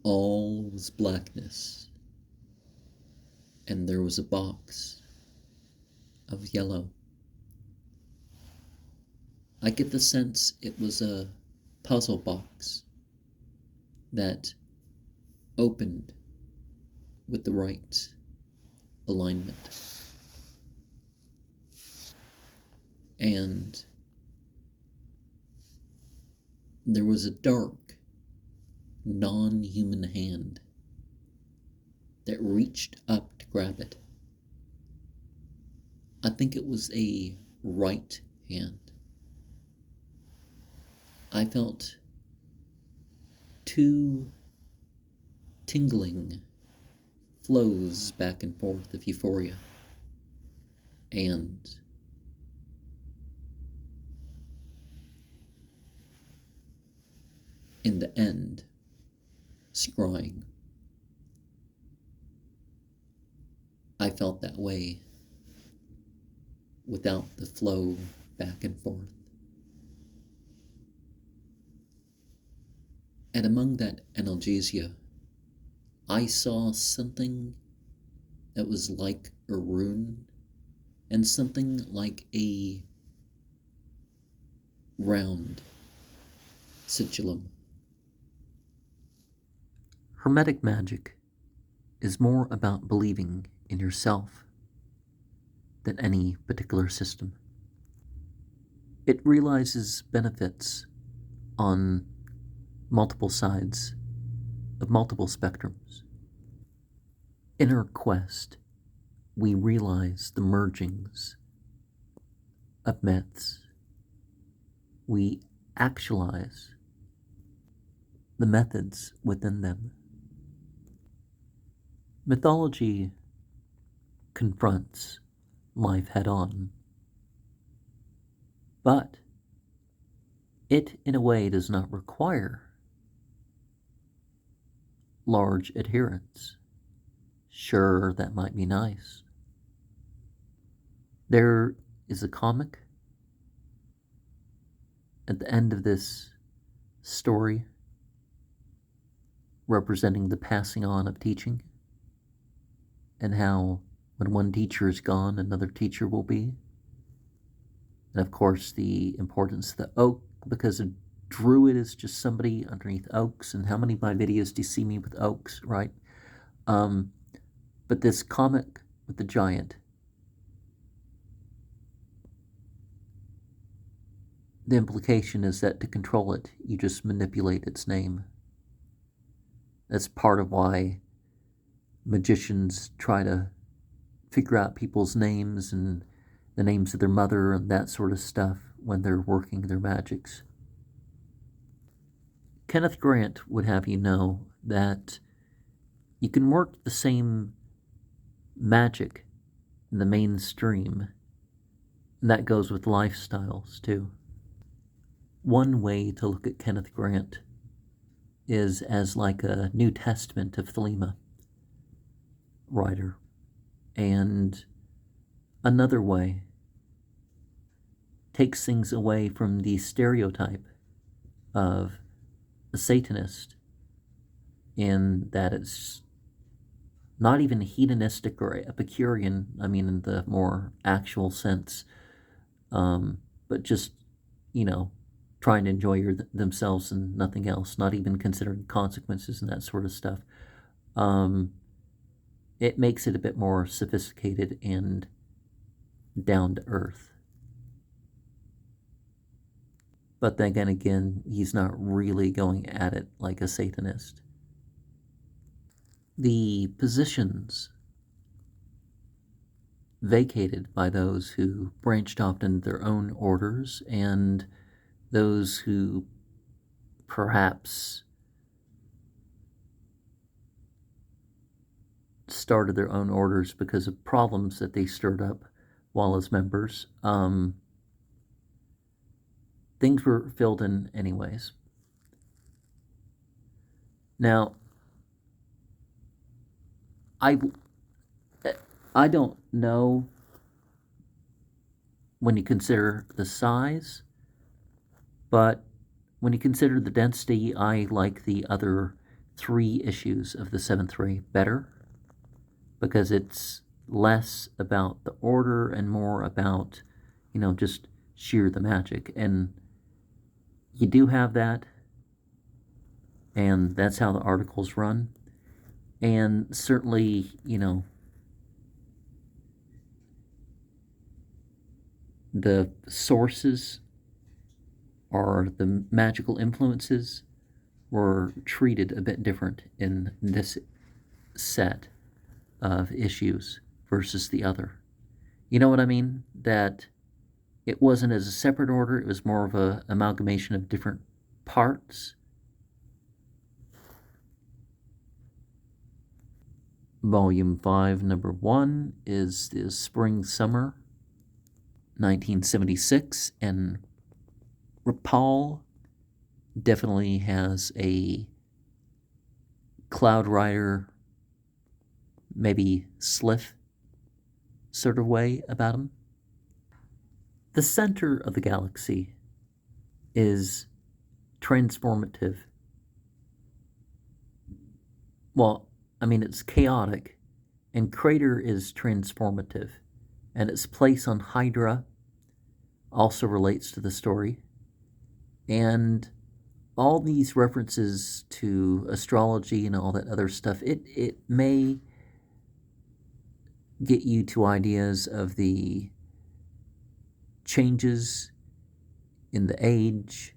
All was blackness, and there was a box of yellow. I get the sense it was a puzzle box that opened with the right alignment. And there was a dark, non-human hand that reached up to grab it. I think it was a right hand. I felt two tingling flows back and forth of euphoria, and in the end, scrying. I felt that way without the flow back and forth. And among that analgesia, I saw something that was like a rune and something like a round sigillum. Hermetic magic is more about believing in yourself than any particular system. It realizes benefits on multiple sides of multiple spectrums. In our quest, we realize the mergings of myths. We actualize the methods within them. Mythology confronts life head-on, but it, in a way, does not require large adherence. Sure, that might be nice. There is a comic at the end of this story representing the passing on of teaching, and how when one teacher is gone, another teacher will be. And of course, the importance of the oak, because a druid is just somebody underneath oaks. And how many of my videos do you see me with oaks, right? But this comic with the giant, the implication is that to control it, you just manipulate its name. That's part of why magicians try to figure out people's names and the names of their mother and that sort of stuff when they're working their magics. Kenneth Grant would have you know that you can work the same magic in the mainstream, and that goes with lifestyles too. One way to look at Kenneth Grant is as like a New Testament of Thelema writer, and another way takes things away from the stereotype of a Satanist, in that it's not even hedonistic or Epicurean, I mean in the more actual sense, but just, trying to enjoy themselves and nothing else, not even considering consequences and that sort of stuff. It makes it a bit more sophisticated and down to earth. But then again, he's not really going at it like a Satanist. The positions vacated by those who branched off into their own orders and those who perhaps started their own orders because of problems that they stirred up while as members, things were filled in anyways. Now, I don't know when you consider the size, but when you consider the density, I like the other 3 issues of the 7th ray better, because it's less about the order and more about, just sheer the magic. And you do have that, and that's how the articles run. And certainly, the sources or the magical influences were treated a bit different in this set of issues versus the other. You know what I mean? That it wasn't as a separate order, it was more of an amalgamation of different parts. Volume 5, number 1 is the Spring-Summer 1976, and Rapal definitely has a Cloud Rider, maybe Sliff sort of way about him. The center of the galaxy is transformative. Well, it's chaotic, and Crater is transformative, and its place on Hydra also relates to the story. And all these references to astrology and all that other stuff, it may get you to ideas of the changes in the age.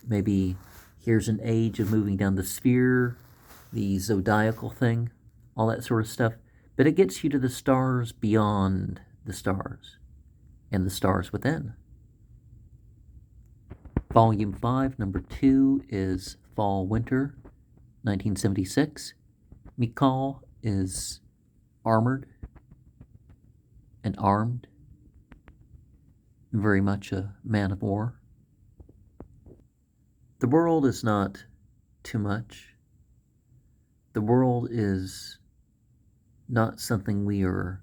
Maybe here's an age of moving down the sphere, the zodiacal thing, all that sort of stuff. But it gets you to the stars beyond the stars and the stars within. Volume 5, number 2 is Fall-Winter 1976. Mikal is armored and armed, very much a man of war. The world is not too much. The world is not something we are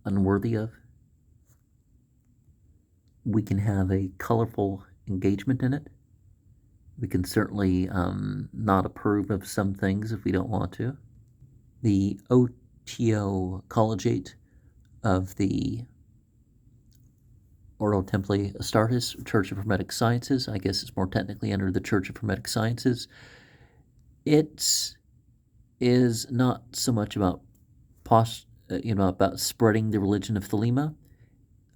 unworthy of. We can have a colorful engagement in it. We can certainly not approve of some things if we don't want to. The OTA collegiate of the Ordo Templi Astartes, Church of Hermetic Sciences, I guess it's more technically under the Church of Hermetic Sciences. It is not so much about about spreading the religion of Thelema.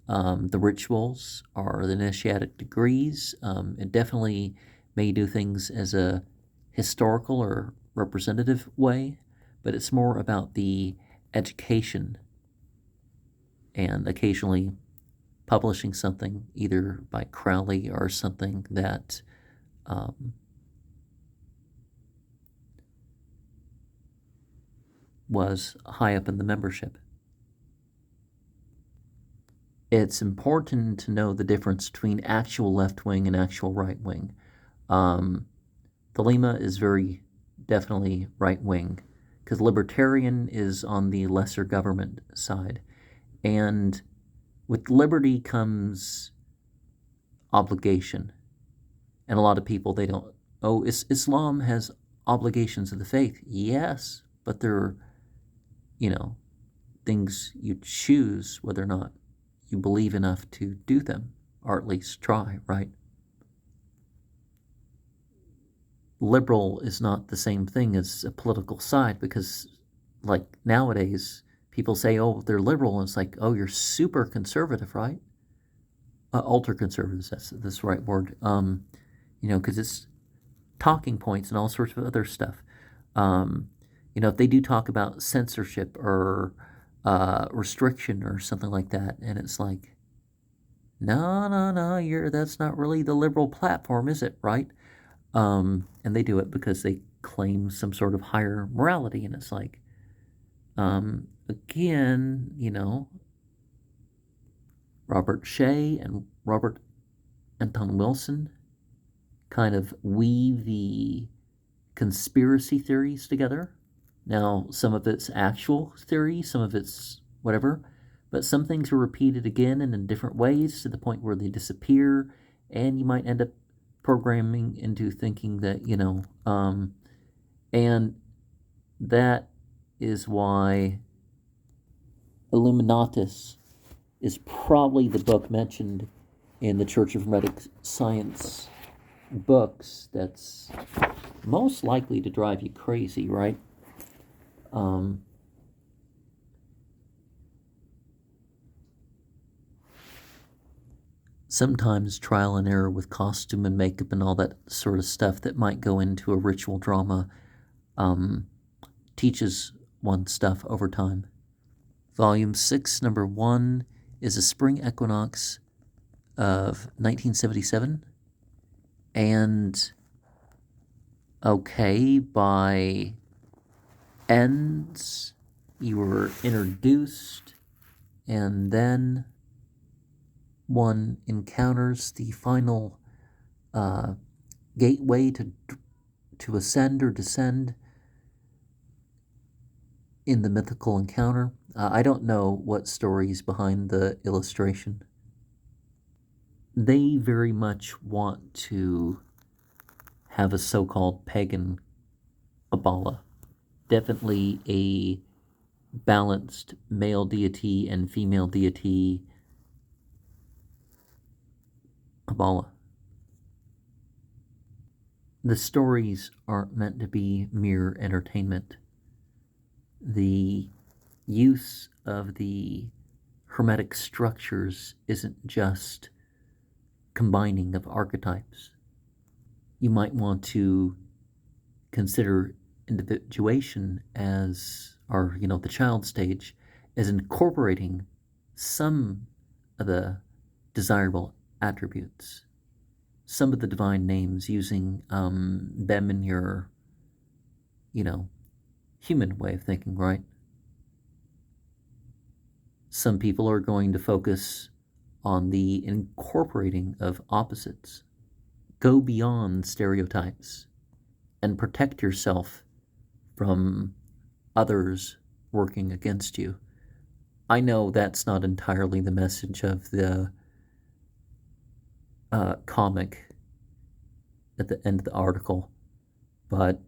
The rituals are the initiatic degrees. It definitely may do things as a historical or representative way, but it's more about the education and occasionally publishing something either by Crowley or something that was high up in the membership. It's important to know the difference between actual left wing and actual right wing. Thelema is very definitely right wing, because libertarian is on the lesser government side. And with liberty comes obligation. And a lot of people, they don't, Islam has obligations of the faith. Yes, but they're, things you choose whether or not you believe enough to do them, or at least try, right? Liberal is not the same thing as a political side, because, like, nowadays, people say, oh, they're liberal, and it's like, oh, you're super conservative, right? Ultra-conservative, that's the right word. Because it's talking points and all sorts of other stuff. If they do talk about censorship or restriction or something like that, and it's like, no, that's not really the liberal platform, is it, right? And they do it because they claim some sort of higher morality, and it's like, again, Robert Shea and Robert Anton Wilson kind of weave the conspiracy theories together. Now, some of it's actual theory, some of it's whatever, but some things are repeated again and in different ways to the point where they disappear, and you might end up programming into thinking that, and that is why Illuminatus is probably the book mentioned in the Church of Hermetic Science books that's most likely to drive you crazy, right? Sometimes trial and error with costume and makeup and all that sort of stuff that might go into a ritual drama teaches one stuff over time. Volume 6, number 1, is a spring equinox of 1977. And, okay, by ends, you were introduced, and then one encounters the final gateway to ascend or descend in the mythical encounter. I don't know what stories behind the illustration. They very much want to have a so-called pagan Kabbalah. Definitely a balanced male deity and female deity Kabbalah. The stories aren't meant to be mere entertainment. The use of the Hermetic structures isn't just combining of archetypes. You might want to consider individuation as, or the child stage, as incorporating some of the desirable attributes, some of the divine names, using them in your, human way of thinking, right? Some people are going to focus on the incorporating of opposites. Go beyond stereotypes and protect yourself from others working against you. I know that's not entirely the message of the comic at the end of the article, but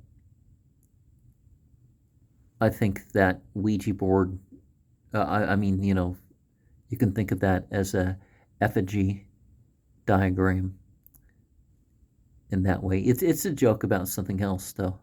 I think that Ouija board, you can think of that as a effigy diagram in that way. It's a joke about something else, though.